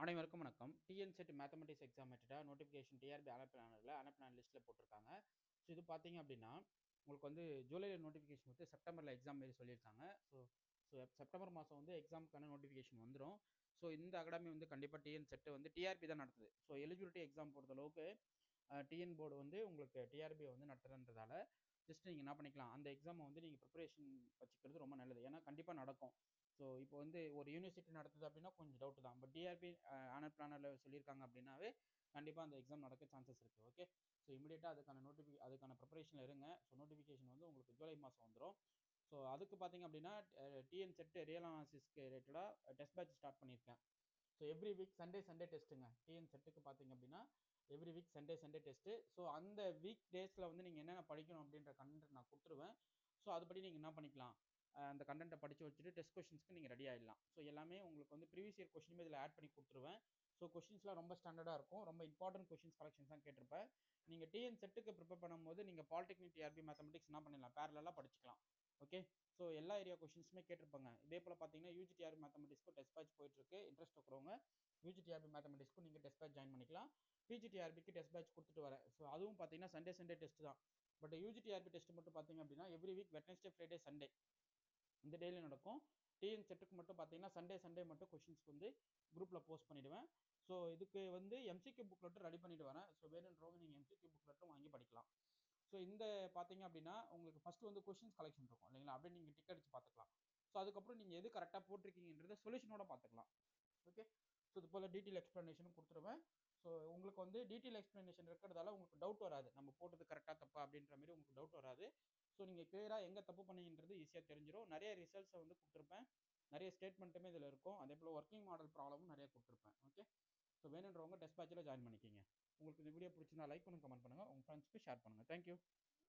அனைவருக்கும் வணக்கம். TNSET mathematics exam மெட்டடா நோட்டிஃபிகேஷன் டிஆர்பி அனுப்பின லிஸ்ட்டில் போட்டிருக்காங்க. ஸோ இது பார்த்தீங்க அப்படின்னா உங்களுக்கு வந்து ஜூலையில் நோட்டிஃபிகேஷன் வந்து செப்டம்பரில் எக்ஸாம் மாரி சொல்லியிருக்காங்க. ஸோ செப்டம்பர் மாதம் வந்து எக்ஸாமுக்கான நோட்டிஃபிகேஷன் வந்துடும். ஸோ இந்த அகாடமி வந்து கண்டிப்பாக டிஎன்செட் வந்து டிஆர்பி தான் நடத்துது. ஸோ எலிஜிபிலிட்டி எக்ஸாம் பொறுத்தளவுக்கு டிஎன் போர்டு வந்து உங்களுக்கு டிஆர்பி வந்து நடத்துறதுன்றதால ஜஸ்ட் நீங்கள் என்ன பண்ணிக்கலாம், அந்த எக்ஸாமை வந்து நீங்கள் ப்ரிப்பரேஷன் வச்சுக்கிறது ரொம்ப நல்லது. ஏன்னா கண்டிப்பாக நடக்கும். ஸோ இப்போ வந்து ஒரு யூனிவர்சிட்டி நடத்துது அப்படின்னா கொஞ்சம் டவுட் தான். பட் டிஆர்பி ஆனர் பிளானரில் சொல்லியிருக்காங்க அப்படின்னாவே கண்டிப்பாக அந்த எக்ஸாம் நடக்க சான்சஸ் இருக்குது. ஓகே, ஸோ இமீடியட்டாக அதுக்கான ப்ரிப்பரேஷனில் இருங்க. ஸோ நோட்டிஃபிகேஷன் வந்து உங்களுக்கு ஜூலை மாதம் வந்துடும். ஸோ அதுக்கு பார்த்தீங்க அப்படின்னா டிஎன் செட் ரியல் அனாலிசிஸ்க்கு ரிலேட்டடாக டெஸ்ட் பேட்ச் ஸ்டார்ட் பண்ணியிருக்கேன். ஸோ எவ்ரி வீக் சண்டே டெஸ்ட்டுங்க. டிஎன் செட்டுக்கு பார்த்தீங்க அப்படின்னா every week Sunday test. So அந்த வீக் டேஸில் வந்து நீங்கள் என்னென்ன படிக்கணும் அப்படின்ற கண்டென்ட் நான் கொடுத்துருவேன். ஸோ அதுபடி நீங்கள் என்ன பண்ணிக்கலாம், அந்த கண்டென்ட்டை படித்து வச்சுட்டு டெஸ்ட் கொஷின்ஸ்க்கு நீங்கள் ரெடி ஆகிடலாம். ஸோ எல்லாமே உங்களுக்கு வந்து ப்ரீவியஸ் இயர் கொஷினுமே இதில் ஆட் பண்ணி கொடுத்துருவேன். ஸோ கொஷின்ஸ்லாம் ரொம்ப ஸ்டாண்டர்டாக இருக்கும். ரொம்ப இம்பார்ட்டன்ட் கொஷின்ஸ் கலெக்ஷன்ஸ் தான் கேட்டிருப்பேன். நீங்கள் டிஎன் செட்டுக்கு ப்ரிப்பேர் பண்ணும்போது நீங்கள் பாலிடெக்னிக் டிஆர்பி மேத்தமெட்டிக்ஸ் என்ன பண்ணிடலாம், பேரலாக படிச்சுக்கலாம். ஓகே, ஸோ எல்லா ஏரியா கொஷின்ஸுமே கேட்டிருப்பாங்க. இதே போல் பார்த்தீங்கன்னா யூஜிடிஆர்பி மேத்தமெட்டிக்ஸ்க்கும் டெஸ்ட் பேட்ச் போயிட்டுருக்கு. இன்ட்ரெஸ்ட் இருக்கிறவங்க யூஜிடிஆர்பி மேத்தமெட்டிக்ஸ்க்கும் நீங்கள் டெஸ்ட் பேட்ச் ஜாயின் பண்ணிக்கலாம். பிஜிடிஆர்பிக்கு டெஸ்ட் பேட்ச் கொடுத்துட்டு வரேன். ஸோ அதுவும் பார்த்தீங்கன்னா சண்டே டெஸ்ட் தான். பட் யூஜிடிஆர்பி டெஸ்ட் மட்டும் பார்த்தீங்க அப்படின்னா every week Wednesday Friday Sunday இந்த டேல நடக்கும். டிஎன் செட்டுக்கு மட்டும் பார்த்தீங்கன்னா சண்டே மட்டும் கொஷின்ஸ்க்கு வந்து குரூப்பில் போஸ்ட் பண்ணிவிடுவேன். ஸோ இதுக்கு வந்து எம்சிக்யூ புக்லெட்டும் ரெடி பண்ணிட்டு வரேன். ஸோ வேணுன்றவங்க நீங்கள் எம்சிக்யூ புக்லெட்டும் வாங்கி படிக்கலாம். ஸோ இந்த பார்த்தீங்க அப்படின்னா உங்களுக்கு ஃபஸ்ட்டு வந்து கொஷின்ஸ் கலெக்ஷன் இருக்கும் இல்லைங்களா, அப்படியே நீங்கள் டிக் அடிச்சு பார்த்துக்கலாம். ஸோ அதுக்கப்புறம் நீங்கள் எது கரெக்டாக போட்டிருக்கீங்கன்றத சொல்யூஷனோட பார்த்துக்கலாம். ஓகே, ஸோ இது போல் டீட்டெயில் எக்ஸ்ப்ளனேஷனும் கொடுத்துருவேன். ஸோ உங்களுக்கு வந்து டீட்டெயில் எக்ஸ்ப்ளனேஷன் இருக்கிறதால உங்களுக்கு டவுட் வராது, நம்ம போட்டது கரெக்டாக தப்பா அப்படின்ற மாதிரி உங்களுக்கு டவுட் வராது. ஸோ நீங்கள் கிளியராக எங்கே தப்பு பண்ணீங்கன்றது ஈஸியாக தெரிஞ்சிடும். நிறைய ரிசல்ட்ஸை வந்து கொடுத்துருப்பேன், நிறைய ஸ்டேட்மெண்ட்டுமே இதில் இருக்கும். அதே போல் ஒர்க்கிங் மாடல் ப்ராப்ளமும் நிறைய கொடுத்துருப்பேன். ஓகே, ஸோ வேணுன்றவங்க டெஸ்ட் பேட்சில் ஜாயின் பண்ணிக்கிங்க. உங்களுக்கு இந்த வீடியோ பிடிச்சிருந்தா லைக் பண்ணுங்கள், கமெண்ட் பண்ணுங்கள், உங்கள் ஃப்ரெண்ட்ஸ்க்கு ஷேர் பண்ணுங்கள். தேங்க்யூ.